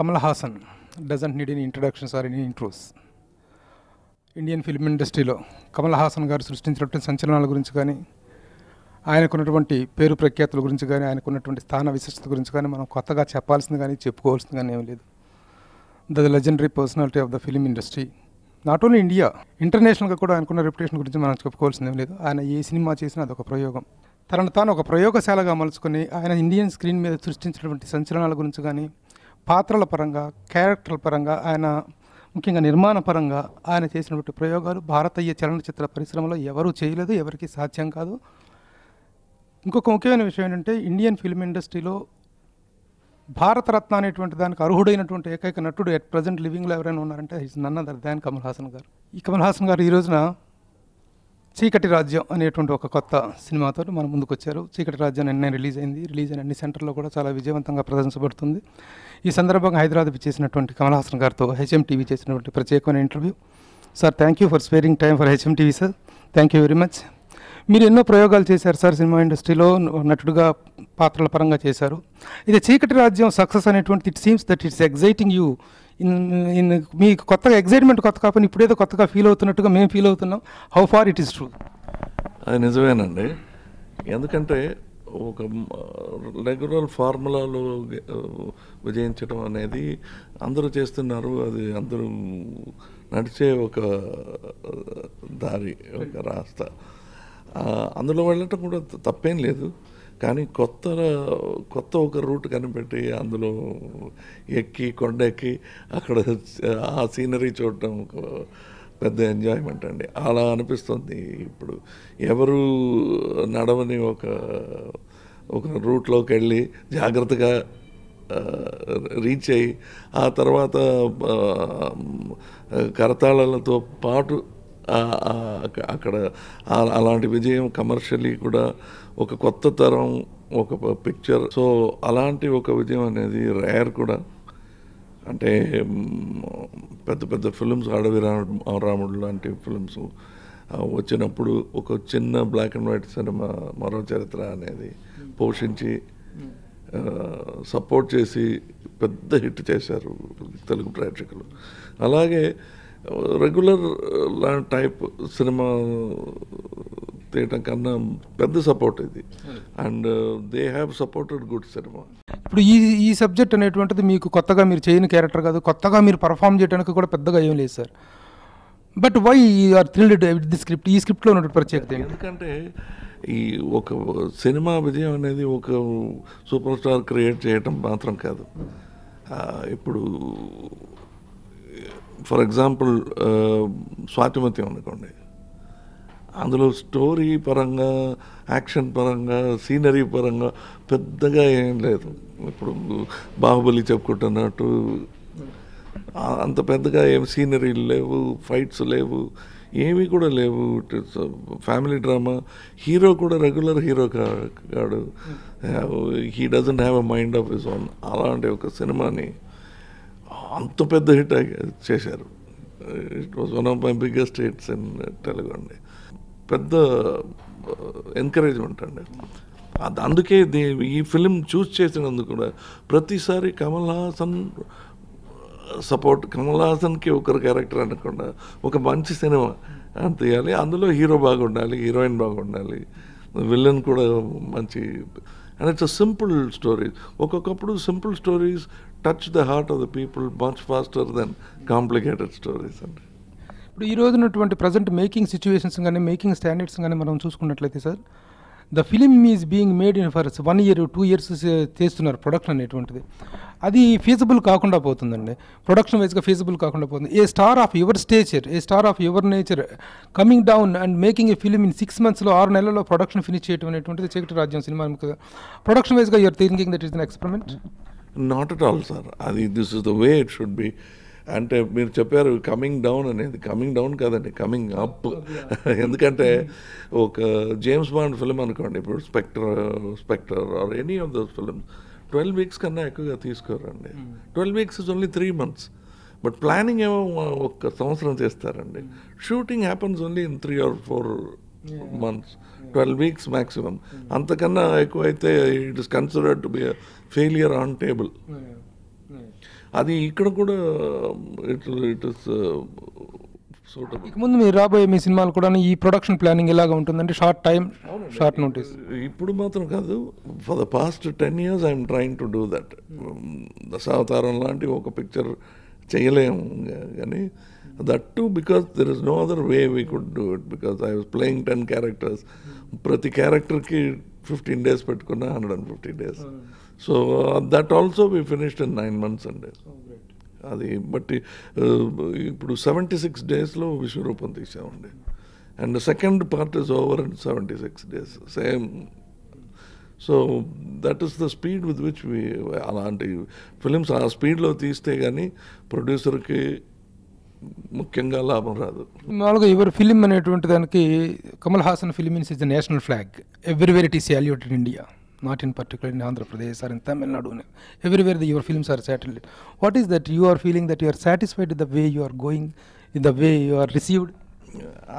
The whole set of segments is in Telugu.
Kamal Haasan doesn't need any introductions or any intros. Indian film ఇండస్ట్రీలో కమల్ హాసన్ గారు సృష్టించినటువంటి సంచలనాల గురించి కానీ ఆయనకున్నటువంటి పేరు ప్రఖ్యాతుల గురించి కానీ ఆయనకున్నటువంటి స్థాన విశిష్టత గురించి కానీ మనం కొత్తగా చెప్పాల్సింది కానీ చెప్పుకోవాల్సింది కానీ ఏం లేదు. The legendary personality of the film industry, not only India, ఇంటర్నేషనల్గా కూడా ఆయనకున్న రెప్యుటేషన్ గురించి మనం చెప్పుకోవాల్సింది ఏం లేదు. ఆయన ఏ సినిమా చేసినా అదొక ప్రయోగం. తనను తాను ఒక ప్రయోగశాలగా మలుచుకొని ఆయన ఇండియన్ స్క్రీన్ మీద సృష్టించినటువంటి సంచలనాల గురించి కానీ పాత్రల పరంగా, క్యారెక్టర్ల పరంగా, ఆయన ముఖ్యంగా నిర్మాణ పరంగా ఆయన చేసినటువంటి ప్రయోగాలు భారతీయ చలనచిత్ర పరిశ్రమలో ఎవరూ చేయలేదు, ఎవరికి సాధ్యం కాదు. ఇంకొక ముఖ్యమైన విషయం ఏంటంటే ఇండియన్ ఫిల్మ్ ఇండస్ట్రీలో భారతరత్న అనేటువంటి దానికి అర్హుడైనటువంటి ఏకైక నటుడు ఎట్ ప్రజెంట్ లివింగ్లో ఎవరైనా ఉన్నారంటే is none other than Kamal Haasan గారు. ఈ కమల్ హాసన్ గారు ఈ రోజున చీకటి రాజ్యం అనేటువంటి ఒక కొత్త సినిమాతో మన ముందుకు వచ్చారు. చీకటి రాజ్యం నిన్నే రిలీజ్ అయిన అన్ని సెంటర్లో కూడా చాలా విజయవంతంగా ప్రదర్శించబడుతుంది. ఈ సందర్భంగా హైదరాబాద్ చేసినటువంటి కమల్ హాసన్ గారితో హెచ్ఎం టీవీ చేసినటువంటి ప్రత్యేకమైన interview. Sir, thank you for sparing time for HM TV sir. Thank you very much. మీరు ఎన్నో ప్రయోగాలు చేశారు సార్ సినిమా ఇండస్ట్రీలో, నటుడుగా పాత్రల పరంగా చేశారు. ఇది చీకటి రాజ్యం సక్సెస్ అనేటువంటి it seems that it's exciting you in మీకు కొత్తగా ఎగ్జైట్మెంట్ కొత్త కాకపోతే ఇప్పుడేదో కొత్తగా ఫీల్ అవుతున్నట్టుగా మేము ఫీల్ అవుతున్నాం. How far it is true? అది నిజమేనండి. ఎందుకంటే ఒక రెగ్యులర్ ఫార్ములాలో విజయించడం అనేది అందరూ చేస్తున్నారు. అది అందరూ నడిచే ఒక దారి, ఒక రాస్తా. అందులో వెళ్ళటం కూడా తప్పేం లేదు. కానీ కొత్త ఒక రూట్ కనిపెట్టి అందులో ఎక్కి కొండ ఎక్కి అక్కడ ఆ సీనరీ చూడటం ఒక పెద్ద ఎంజాయ్మెంట్ అండి. అలా అనిపిస్తుంది. ఇప్పుడు ఎవరు నడవని ఒక రూట్లోకి వెళ్ళి జాగ్రత్తగా రీచ్ అయ్యి ఆ తర్వాత కరతాళాలతో పాటు అక్కడ అలాంటి విజయం కమర్షియలీ కూడా ఒక కొత్త తరం ఒక పిక్చర్. సో అలాంటి ఒక విజయం అనేది రేర్ కూడా. అంటే పెద్ద పెద్ద ఫిల్మ్స్, అడవి రాముడు లాంటి ఫిల్మ్స్ వచ్చినప్పుడు ఒక చిన్న బ్లాక్ అండ్ వైట్ సినిమా మరో చరిత్ర అనేది పోషించి సపోర్ట్ చేసి పెద్ద హిట్ చేశారు తెలుగు ప్రేక్షకులు. అలాగే రెగ్యులర్ టైప్ సినిమా తీయటం కన్నా పెద్ద సపోర్ట్ ఇది. And they have supported good cinema. ఇప్పుడు ఈ సబ్జెక్ట్ అనేటువంటిది మీకు కొత్తగా మీరు చేయని క్యారెక్టర్ కాదు, కొత్తగా మీరు పర్ఫామ్ చేయడానికి కూడా పెద్దగా ఏం లేదు sir. But why are thrilled with the script? ఈ స్క్రిప్ట్లో ఉన్నటువంటి ప్రత్యేకత ఎందుకంటే ఈ ఒక సినిమా విజయం అనేది ఒక సూపర్ స్టార్ క్రియేట్ చేయటం మాత్రం కాదు. ఇప్పుడు ఫర్ ఎగ్జాంపుల్ స్వాతిమత్యం అనుకోండి, అందులో స్టోరీ పరంగా, యాక్షన్ పరంగా, సీనరీ పరంగా పెద్దగా ఏం లేదు. ఇప్పుడు బాహుబలి చెప్పుకుంటున్నట్టు అంత పెద్దగా ఏం సీనరీలు లేవు, ఫైట్స్ లేవు, ఏమీ కూడా లేవు. Family drama. హీరో కూడా రెగ్యులర్ హీరో కాడు. He doesn't have a mind of his own. అలాంటి ఒక సినిమాని అంత పెద్ద హిట్ చేశారు. It was one of my biggest hits in Telugu అండి. పెద్ద ఎంకరేజ్మెంట్ అండి. అందుకే ఈ ఫిలిం చూస్ చేసినందుకు కూడా ప్రతిసారి కమల్ హాసన్ సపోర్ట్, కమల్ హాసన్కి ఒకరు క్యారెక్టర్ అనకుండా ఒక మంచి సినిమా తీయాలి. అందులో హీరో బాగుండాలి, హీరోయిన్ బాగుండాలి, విలన్ కూడా మంచి. And it's a simple story. ఒక్కొక్కప్పుడు simple stories touch the heart of the people much faster then complicated stories అండి. ఇప్పుడు ఈ రోజు ఉన్నటువంటి ప్రజెంట్ మేకింగ్ సిచ్యువేషన్స్ కానీ, మేకింగ్ స్టాండర్డ్స్ కానీ మనం చూసుకున్నట్లయితే sir, the film is being made in for 1 year 2 years చేస్తున్నారు ప్రొడక్షన్ అనేటువంటిది. అది ఫీజిబుల్ కాకుండా పోతుందండి, ప్రొడక్షన్ వైజ్గా ఫీజిబుల్ కాకుండా పోతుంది. A star of your stature, a star of your nature coming down and making a film in 6 months 6 నెలల్లో ప్రొడక్షన్ ఫినిష్ చేయడం అనేటువంటిది చీకటి రాజ్యం సినిమా. ప్రొడక్షన్ వైజ్గా you're thinking that is an experiment? Not at all sir. అది this is the way it should be. అంటే మీరు చెప్పారు కమింగ్ డౌన్ అనేది, కమింగ్ డౌన్ కాదండి, కమింగ్ అప్. ఎందుకంటే ఒక జేమ్స్ బాండ్ ఫిలిం అనుకోండి, ఇప్పుడు Spectre or any of those films 12 weeks కన్నా ఎక్కువగా తీసుకోరండి. 12 weeks is only 3 months. But planning ఏమో 1 సంవత్సరం చేస్తారండి. Shooting happens only in 3 or 4 months, 12 weeks maximum. అంతకన్నా ఎక్కువ అయితే it is considered to be failure on table. అది ఇక్కడ కూడా ఇట్ ఇస్ సూటబుల్. ఇక ముందు మీరు రాబోయే మీ సినిమాలు కూడా ఈ ప్రొడక్షన్ ప్లానింగ్ ఎలాగా ఉంటుందంటే షార్ట్ నోటీస్? ఇప్పుడు మాత్రం కాదు, for the past 10 years I'm trying to do that. Dasavatharam లాంటి ఒక పిక్చర్ చేయలేము కానీ that to because there is no other way we could do it, because I was playing 10 characters. ప్రతి క్యారెక్టర్కి 15 days పెట్టుకున్న 150 days. So that also we finished in 9 months అండి. అది బట్టి ఇప్పుడు 76 daysలో విశ్వరూపం తీసామండి. And second part is over in 76 days same. So that is the speed with which we అలాంటి ఫిలిమ్స్ ఆ స్పీడ్లో తీస్తే కానీ ప్రొడ్యూసర్కి ముఖ్యంగా లాభం రాదు. మామూలుగా యువర్ ఫిలిం అనేటువంటి దానికి Kamal Haasan film is the national flag. Everywhere it is saluted in India, not in particular in Andhra Pradesh or in Tamil Nadu. Everywhere your films are settled. What is that you are feeling that you are satisfied with the way you are going, in the way you are received?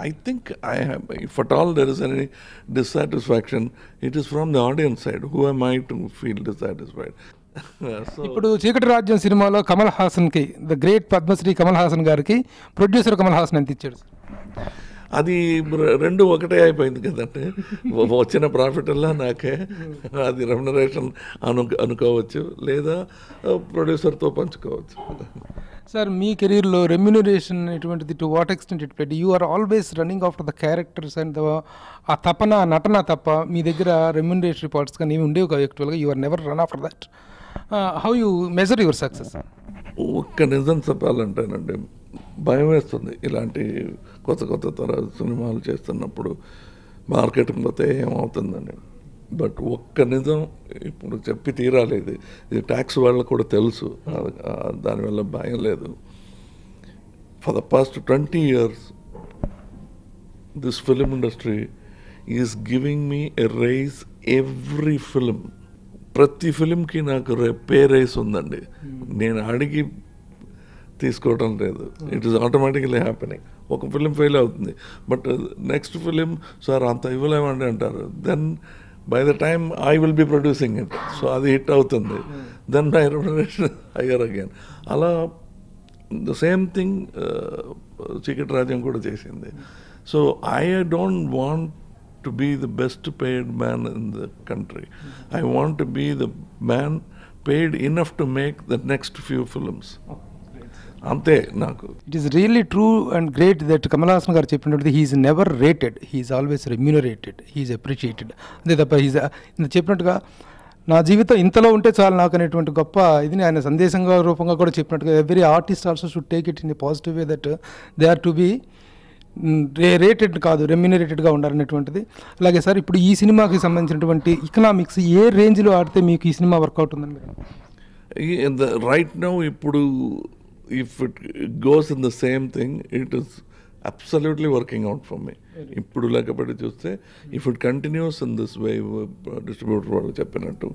I think I have, if at all there is any dissatisfaction, it is from the audience side. Who am I to feel dissatisfied? ఇప్పుడు చీకటి రాజ్యం సినిమాలో కమల్ హాసన్కి, ద గ్రేట్ పద్మశ్రీ కమల్ హాసన్ గారికి ప్రొడ్యూసర్ కమల్ హాసన్ ఎంత ఇచ్చాడు? అది రెండు ఒకటే అయిపోయింది కదంటే, వచ్చిన ప్రాఫిట్ అలా నాకే, అది రెమ్యునరేషన్ అనుకోవచ్చు లేదా ప్రొడ్యూసర్తో పంచుకోవచ్చు. సార్, మీ కెరీర్లో రెమ్యునరేషన్ అనేటువంటిది to what extent it played? You are always running after the characters and ఆ తపన నటన తప్ప మీ దగ్గర రెమ్యునరేటరీ పార్ట్స్ కానీ ఉండేవి కావు యాక్చువల్గా. You are never run after that. How you measure your success? ఒక్క నిజం చెప్పాలంటేనండి, భయం వేస్తుంది ఇలాంటి కొత్త తర సినిమాలు చేస్తున్నప్పుడు. మార్కెటింగ్ పోతే ఏమవుతుందని. బట్ ఒక్క నిజం ఇప్పుడు చెప్పి తీరాలి. ఇది ట్యాక్స్ వాళ్ళకు కూడా తెలుసు, దానివల్ల భయం లేదు. For the past 20 years this film industry is giving me a rise every film. ప్రతి ఫిలింకి నాకు పే రైస్ ఉందండి. నేను అడిగి తీసుకోవటం లేదు. It is automatically happening. ఒక ఫిలిం ఫెయిల్ అవుతుంది, బట్ నెక్స్ట్ ఫిలిం సార్ అంత ఇవ్వలేమండి అంటారు. Then by the time I will be producing it, so అది హిట్ అవుతుంది. Then my remuneration higher again. అలా the same thing Cheekati Rajyam కూడా చేసింది. So I don't want to be the best paid man in the country. I want to be the man paid enough to make the next few films. అంతే నాకు. It is really true and great that Kamal Haasan garu చెప్పినట్టు he's never rated, he's always remunerated, he's appreciated. అంతే తప్ప చెప్పినట్టుగా నా జీవితం ఇంతలో ఉంటే చాలు నాకు అనేటువంటి గొప్ప ఇది ఆయన సందేశంగా రూపంగా కూడా చెప్పినట్టుగా every artist also should take it in a positive way that they are to be rated కాదు, రెమ్యూనరేటెడ్గా ఉండాలనేటువంటిది. అలాగే సార్, ఇప్పుడు ఈ సినిమాకి సంబంధించినటువంటి ఎకనామిక్స్ ఏ రేంజ్లో ఆడితే మీకు ఈ సినిమా వర్కౌట్ ఉందని మీరు రైట్ నౌ ఇప్పుడు if it goes in the same thing it is absolutely working out for me. ఇప్పుడు లేకపోతే చూస్తే if it continues in this way, distributor వాళ్ళు చెప్పినట్టు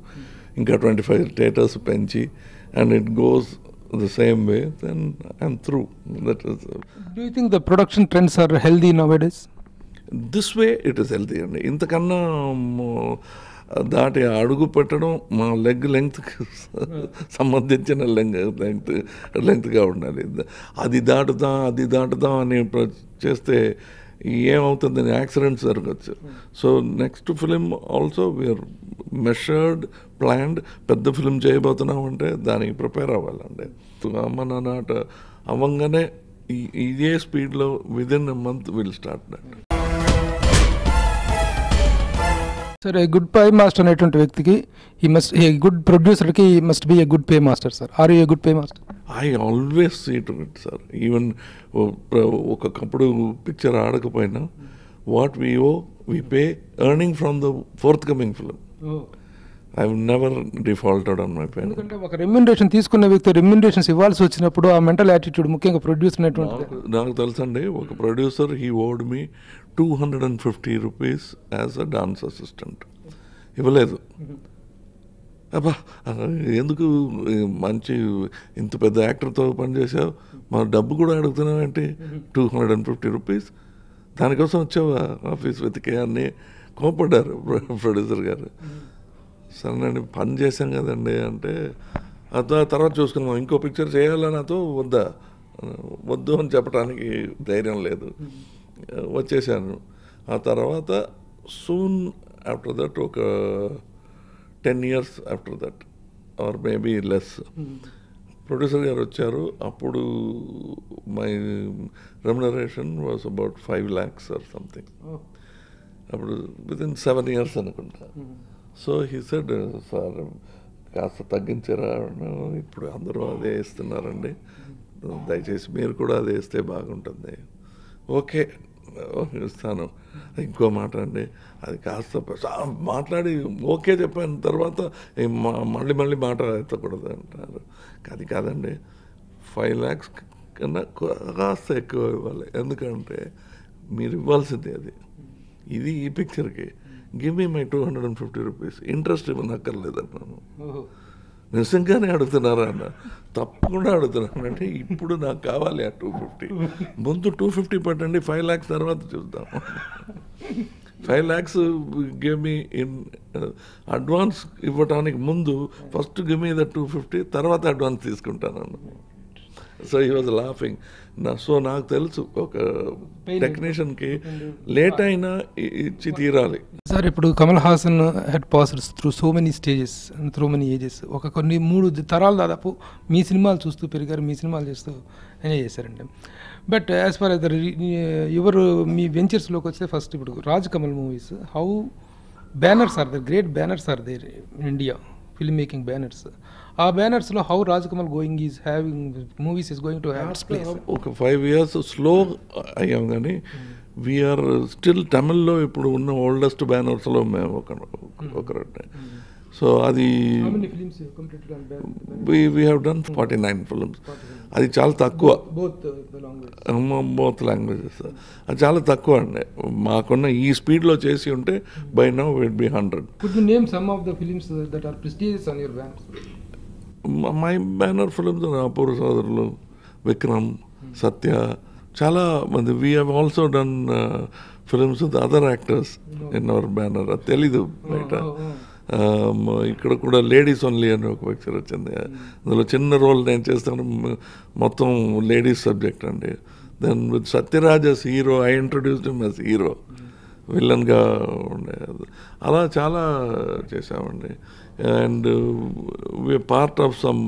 ఇంకా 25 theaters పెంచి and it goes the same way, then I'm through. That is. Do you think the production trends are healthy nowadays? This way it is healthy. And ఇంతకన్నా దాటి అడుగు పెట్టడం మా లెగ్ లెంగ్త్కి సంబంధించిన లెంగ్త్గా ఉండాలి. అది దాటుదాం అని చేస్తే ఏమవుతుందని యాక్సిడెంట్స్ జరగచ్చు. So next film also we're measured, planned. పెద్ద ఫిలిం చేయబోతున్నామంటే దానికి ప్రిపేర్ అవ్వాలండి. అమ్మ నాన్న ఆట అవ్వంగానే ఇదే స్పీడ్లో within a month will start that. Sir, a good pay master అనేటువంటి వ్యక్తికి ఏ గుడ్ ప్రొడ్యూసర్కి must be a good pay master. Sir, are you a good pay master? I always see to it sir. Even ఒకప్పుడు పిక్చర్ ఆడకపోయినా what we owe we pay earning from the fourth coming film. I have never defaulted on my pay. ఎందుకంటే ఒక రెమ్యునరేషన్ తీసుకున్న వ్యక్తి రెమ్యునరేషన్స్ ఇవ్వాల్సి వచ్చినప్పుడు ఆ మెంటల్ యాటిట్యూడ్ ముఖ్యంగా ప్రొడ్యూసర్ అనేటువంటి నాకు తెలుసండి. ఒక producer he owed me 250 rupees as a dance assistant. ఇవ్వలేదు. అబ్బా ఎందుకు మంచి ఇంత పెద్ద యాక్టర్తో పనిచేసావు, మా డబ్బు కూడా అడుగుతున్నావు ఏంటి, 250 rupees దానికోసం వచ్చావా ఆఫీస్ వెతికే అని కోపడ్డారు ప్రొడ్యూసర్ గారు. సరేనండి పని చేశాం కదండి అంటే తర్వాత చూసుకున్నాం, ఇంకో పిక్చర్ చేయాలా నాతో వద్దా, వద్దు అని చెప్పడానికి ధైర్యం లేదు, వచ్చేసాను. ఆ తర్వాత సూన్ ఆఫ్టర్ దట్ ఒక 10 years after that or maybe less producer గారు వచ్చారు. అప్పుడు my remuneration was about 5 lakhs or something. అప్పుడు వితిన్ 7 years అనుకుంటా. సో హీ సెడ్, సార్ కాస్త తగ్గించారా, ఇప్పుడు అందరూ అదే ఇస్తున్నారండి, దయచేసి మీరు కూడా అదే ఇస్తే బాగుంటుంది. ఓకే ఇస్తాను. ఇంకో మాట అండి, అది కాస్త మాట్లాడి ఓకే చెప్పిన తర్వాత మళ్ళీ మాట ఎత్తకూడదు అంటారు. అది కాదండి, 5 lakhs కన్నా కాస్త ఎక్కువ ఇవ్వాలి, ఎందుకంటే మీరు ఇవ్వాల్సిందే అది, ఇది ఈ పిక్చర్కి. Give me my 250 rupees, interest ఇవ్వనక్కర్లేదన్నాను. నిజంగానే అడుగుతున్నారా అన్న, తప్పకుండా అడుగుతున్నాను. అంటే ఇప్పుడు నాకు కావాలి ఆ 250, ముందు 250 పెట్టండి, 5 lakhs తర్వాత చూద్దాం. 5 lakhs give me in advance ఇవ్వటానికి ముందు ఫస్ట్ గివ్ మీ ద 250, తర్వాత అడ్వాన్స్ తీసుకుంటాను. So he was laughing. So నాకు తెలుసు ఒక టెక్నీషియన్కి లేట్ అయినా ఇచ్చి తీరాలి. సార్, ఇప్పుడు Kamal Haasan head passed through so many stages and through many ages. ఒక కొన్ని 3 తరాలు దాదాపు మీ సినిమాలు చూస్తూ పెరిగారు, మీ సినిమాలు చేస్తూ ఎంజాయ్ చేశారండి. బట్ యాజ్ ఫార్ అదర్ ఎవరు మీ వెంచర్స్లోకి వస్తే ఫస్ట్ ఇప్పుడు Raj Kamal movies, how banners are there, great banners are there in India, film making banners. ఆ బ్యానర్స్లో how Raj Kamal going is having movies is going to have its place. ఒక 5 years స్లో అయ్యాం, కానీ వీఆర్ స్టిల్ తమిళ్లో ఇప్పుడు ఉన్న ఓల్డెస్ట్ బ్యానర్స్లో మేము ఒకరంటే. సో అది వీ హ్యావ్ డన్ 49 films. అది చాలా తక్కువ, బోత్ లాంగ్వేజెస్. అది చాలా తక్కువ అండి. మాకున్న ఈ స్పీడ్లో చేసి ఉంటే by now will be 100. Could you name some of the films that are prestigious on your banners? My banner films Apoorva Sodarulu, Vikram, Satya, చాలా మంది. We have also done films with other actors in our banner. అది తెలీదు బయట. ఇక్కడ కూడా లేడీస్ ఓన్లీ అని ఒక పిక్చర్ వచ్చింది, అందులో చిన్న రోల్ నేను చేస్తాను, మొత్తం లేడీస్ సబ్జెక్ట్ అండి. Then with Sathyaraj as hero, I introduced him as hero, విలన్గా ఉండే. అలా చాలా చేసామండి. And we're part of some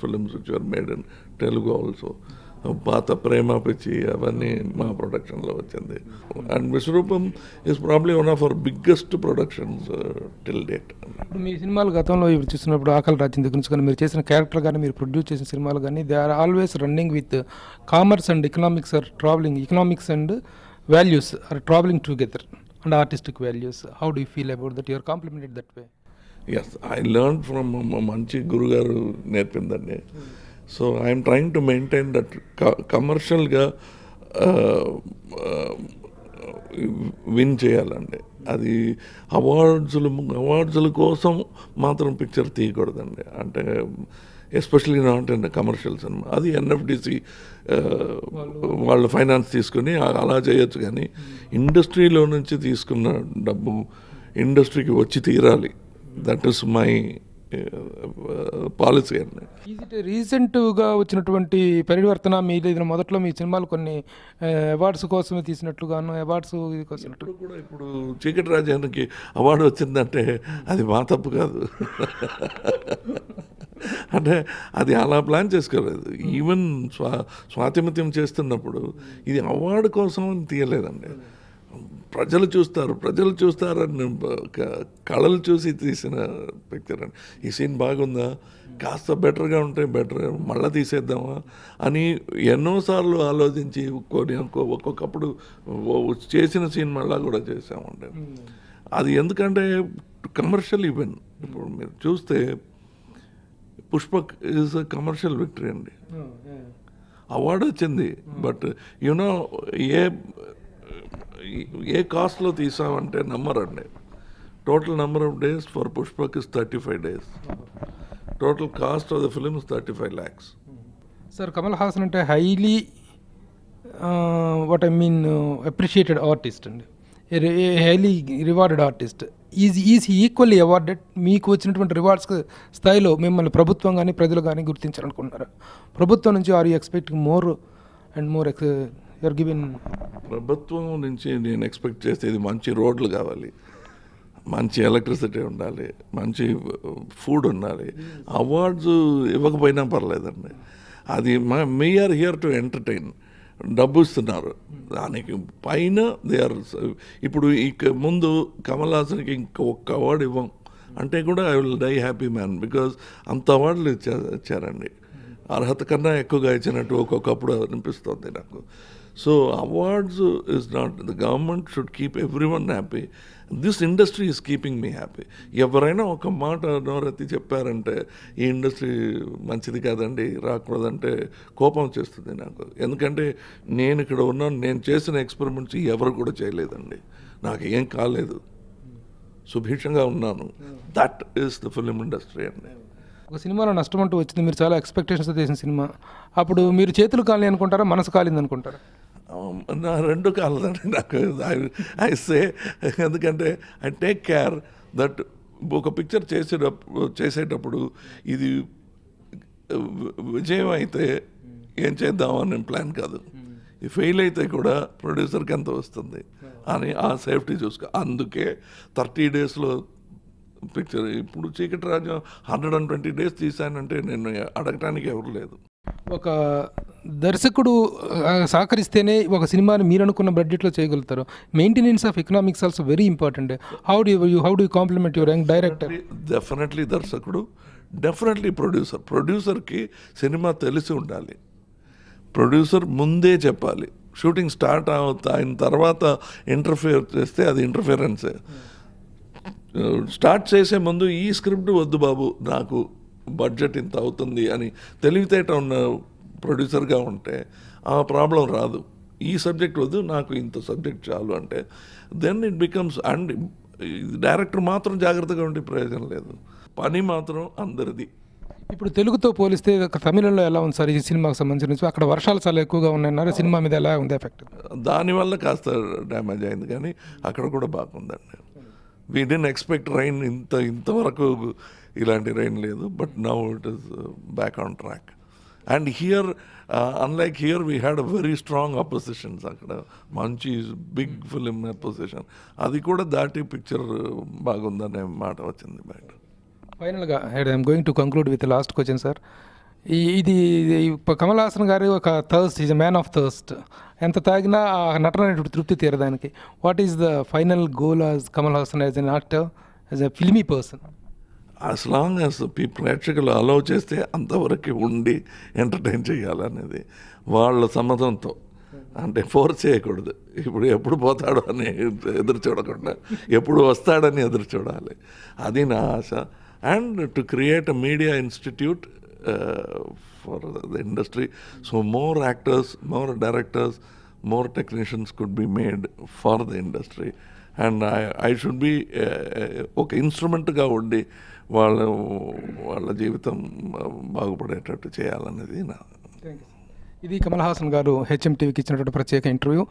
films which are made in Telugu also. పాత ప్రేమ పిచ్చి అవన్నీ మా ప్రొడక్షన్లో వచ్చింది. And Vishwaroopam is probably one of our biggest productions till date. ఇప్పుడు మీ సినిమాలు గతంలో ఇప్పుడు చూసినప్పుడు ఆకలి రాజ్యం గురించి కానీ మీరు చేసిన క్యారెక్టర్ కానీ మీరు ప్రొడ్యూస్ చేసిన సినిమాలు కానీ they are always running with commerce and economics are travelling, economics and values are travelling together and artistic values. How do you feel about that? You're complimented that way. Yes, I learn from మంచి గురుగారు నేర్పిందండి. So I'm trying to maintain that. కమర్షియల్గా విన్ చేయాలండి. అది అవార్డ్స్ల కోసం మాత్రం పిక్చర్ తీయకూడదండి. అంటే especially not in commercial cinema. అది ఎన్ఎఫ్డిసి వాళ్ళు ఫైనాన్స్ తీసుకుని అలా చేయొచ్చు, కానీ ఇండస్ట్రీలో నుంచి తీసుకున్న డబ్బు ఇండస్ట్రీకి వచ్చి తీరాలి. దట్ ఈస్ మై పాలసీ అండి. రీసెంట్గా వచ్చినటువంటి పరివర్తన మీరు మొదట్లో మీ సినిమాలు కొన్ని అవార్డ్స్ కోసమే తీసినట్లుగాను, అవార్డ్స్ కోసినట్టు కూడా ఇప్పుడు చీకటి రాజానికి అవార్డు వచ్చిందంటే అది మా తప్పు కాదు. అంటే అది అలా ప్లాన్ చేసుకోలేదు. ఈవెన్ స్వాతిమిత్యం చేస్తున్నప్పుడు ఇది అవార్డు కోసం తీయలేదండి. ప్రజలు చూస్తారని కళలు చూసి తీసిన పిక్చర్ అండి. ఈ సీన్ బాగుందా, కాస్త బెటర్గా ఉంటే బెటర్, మళ్ళీ తీసేద్దామా అని ఎన్నోసార్లు ఆలోచించి ఒక్కొక్కప్పుడు చేసిన సీన్ మళ్ళా కూడా చేసామండి. అది ఎందుకంటే కమర్షియల్ ఈవెంట్. ఇప్పుడు మీరు చూస్తే Pushpak is a commercial victory అండి. అవార్డు వచ్చింది, బట్ యునో ఏ కాస్ట్లో తీసామంటే నమ్మరండి. Total number of days for Pushpak is 35 days. Total cost of the film is 35 lakhs. Sir, Kamal Haasan అంటే highly what I mean appreciated artist అండి, highly rewarded artist. Is equally awarded? మీకు వచ్చినటువంటి రివార్డ్స్ స్థాయిలో మిమ్మల్ని ప్రభుత్వం కానీ ప్రజలు కానీ గుర్తించాలనుకుంటున్నారా? ప్రభుత్వం నుంచి are you expecting more and more you're given? ప్రభుత్వం నుంచి నేను ఎక్స్పెక్ట్ చేసేది మంచి రోడ్లు కావాలి, మంచి ఎలక్ట్రిసిటీ ఉండాలి, మంచి ఫుడ్ ఉండాలి. అవార్డ్స్ ఇవ్వకపోయినా పర్లేదండి, అది వీఆర్ హియర్ టు ఎంటర్టైన్. డబ్బు ఇస్తున్నారు, దానికి పైన దే ఆర్. ఇప్పుడు ఇక ముందు కమల్ హాసన్కి ఇంక ఒక్క అవార్డు ఇవ్వం అంటే కూడా I will die happy man, because అంత అవార్డులు ఇచ్చారండి. అర్హత కన్నా ఎక్కువగా ఇచ్చినట్టు ఒక్కొక్కప్పుడు అనిపిస్తుంది నాకు. So awards is not, the government should keep every one happy. This industry is keeping me happy. ఎవరైనా ఒక మాట నోరెత్తి చెప్పారంటే ఈ ఇండస్ట్రీ మంచిది కాదండి, రాకూడదంటే కోపం చేస్తుంది నాకు. ఎందుకంటే నేను ఇక్కడ ఉన్నాను, నేను చేసిన ఎక్స్పెరిమెంట్స్ ఎవరు కూడా చేయలేదండి, నాకు ఏం కాలేదు, సుభిక్షంగా ఉన్నాను. That is the film industry అండి. ఒక సినిమాలో నష్టం అంటూ వచ్చింది, మీరు చాలా ఎక్స్పెక్టేషన్స్తో చేసిన సినిమా, అప్పుడు మీరు చేతులు కాలి అనుకుంటారా, మనసు కాలింది అనుకుంటారా? నా రెండు కాలండి నాకు. ఐ సే, ఎందుకంటే ఐ టేక్ కేర్ దట్ ఒక పిక్చర్ చేసేటప్పుడు ఇది విజయం అయితే ఏం చేద్దామని ప్లాన్ కాదు, ఈ ఫెయిల్ అయితే కూడా ప్రొడ్యూసర్కి ఎంత వస్తుంది అని ఆ సేఫ్టీ చూసుకో. అందుకే 30 daysలో పిక్చర్. ఇప్పుడు చీకటి రాజ్యం 120 days తీశానంటే నేను అడగటానికి ఎవరు లేదు. ఒక దర్శకుడు సహకరిస్తేనే ఒక సినిమాని మీరు అనుకున్న బడ్జెట్లో చేయగలుగుతారు. Maintenance of economics also very important. How do you compliment your young director? Definitely దర్శకుడు, డెఫినెట్లీ ప్రొడ్యూసర్. ప్రొడ్యూసర్కి సినిమా తెలిసి ఉండాలి, ప్రొడ్యూసర్ ముందే చెప్పాలి. షూటింగ్ స్టార్ట్ అయిన తర్వాత ఇంటర్ఫియర్ చేస్తే అది ఇంటర్ఫియరెన్సే. స్టార్ట్ చేసే ముందు ఈ స్క్రిప్ట్ వద్దు బాబు, నాకు బడ్జెట్ ఇంత అవుతుంది అని తెలివితేట ఉన్న ప్రొడ్యూసర్గా ఉంటే ఆ ప్రాబ్లం రాదు. ఈ సబ్జెక్ట్ వద్దు, నాకు ఇంత సబ్జెక్ట్ చాలు అంటే then it becomes. And director మాత్రం జాగ్రత్తగా ఉండే ప్రయోజనం లేదు, పని మాత్రం అందరిది. ఇప్పుడు తెలుగుతో పోలిస్తే తమిళంలో ఎలా ఉంది సార్ ఈ సినిమాకి సంబంధించి? అక్కడ వర్షాలు చాలా ఎక్కువగా ఉన్నాయన్నారు, సినిమా మీద ఎలా ఉంది ఎఫెక్ట్? దానివల్ల కాస్త డ్యామేజ్ అయింది, కానీ అక్కడ కూడా బాగుందండి. వీ డెంట్ ఎక్స్పెక్ట్ రైన్, ఇంతవరకు ఇలాంటి రైన్ లేదు, but now it is back on track. And here unlike here we had a very strong oppositions. అక్కడ మంచి బిగ్ ఫిలిం అపోజిషన్, అది కూడా దాటి పిక్చర్ బాగుందనే మాట వచ్చింది బయట. ఫైనల్గా I'm going to conclude with last question sir. ఇది కమల్ హాసన్ గారి ఒక thirst, is a man of thirst. ఎంత తాగినా ఆ నటన తృప్తి తీరదానికి. What is the final goal as Kamal Haasan as an actor, as a filmy person? As long as ప్రేక్షకులు అలౌ చేస్తే అంతవరకు ఉండి ఎంటర్టైన్ చేయాలనేది వాళ్ళ సమ్మతంతో, అంటే ఫోర్స్ చేయకూడదు. ఇప్పుడు ఎప్పుడు పోతాడో అని ఎదురు చూడకుండా ఎప్పుడు వస్తాడని ఎదురు చూడాలి, అది నా ఆశ. And to create a media institute for the industry, so more actors, more directors, more technicians could be made for the industry. And I should be ఒక ఇన్స్ట్రుమెంట్గా ఉండి వాళ్ళ జీవితం బాగుపడేటట్టు చేయాలనేది నా. ఇది కమల్ హాసన్ గారు హెచ్ఎంటీవీకి ఇచ్చినటువంటి ప్రత్యేక ఇంటర్వ్యూ.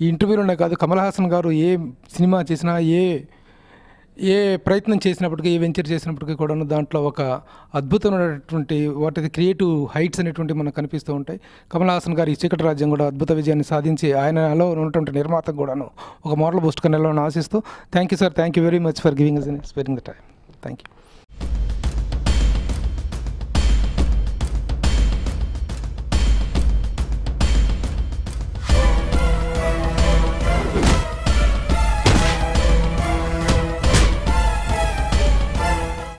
ఈ ఇంటర్వ్యూలోనే కాదు, కమల్ హాసన్ గారు ఏ సినిమా చేసినా, ఏ ప్రయత్నం చేసినప్పటికీ, ఏ వెంచర్ చేసినప్పటికీ కూడా దాంట్లో ఒక అద్భుతమైనటువంటి వాటి క్రియేటివ్ హైట్స్ అనేటువంటి మనకు కనిపిస్తూ ఉంటాయి. కమల్ హాసన్ గారు ఈ చీకటి రాజ్యం కూడా అద్భుత విజయాన్ని సాధించి ఆయనలో ఉన్నటువంటి నిర్మాతకు కూడాను ఒక మోడల్ బూస్ట్గా నిలవాలని ఆశిస్తూ, thank you sir, thank you very much for giving us and sparing the time. Thank you.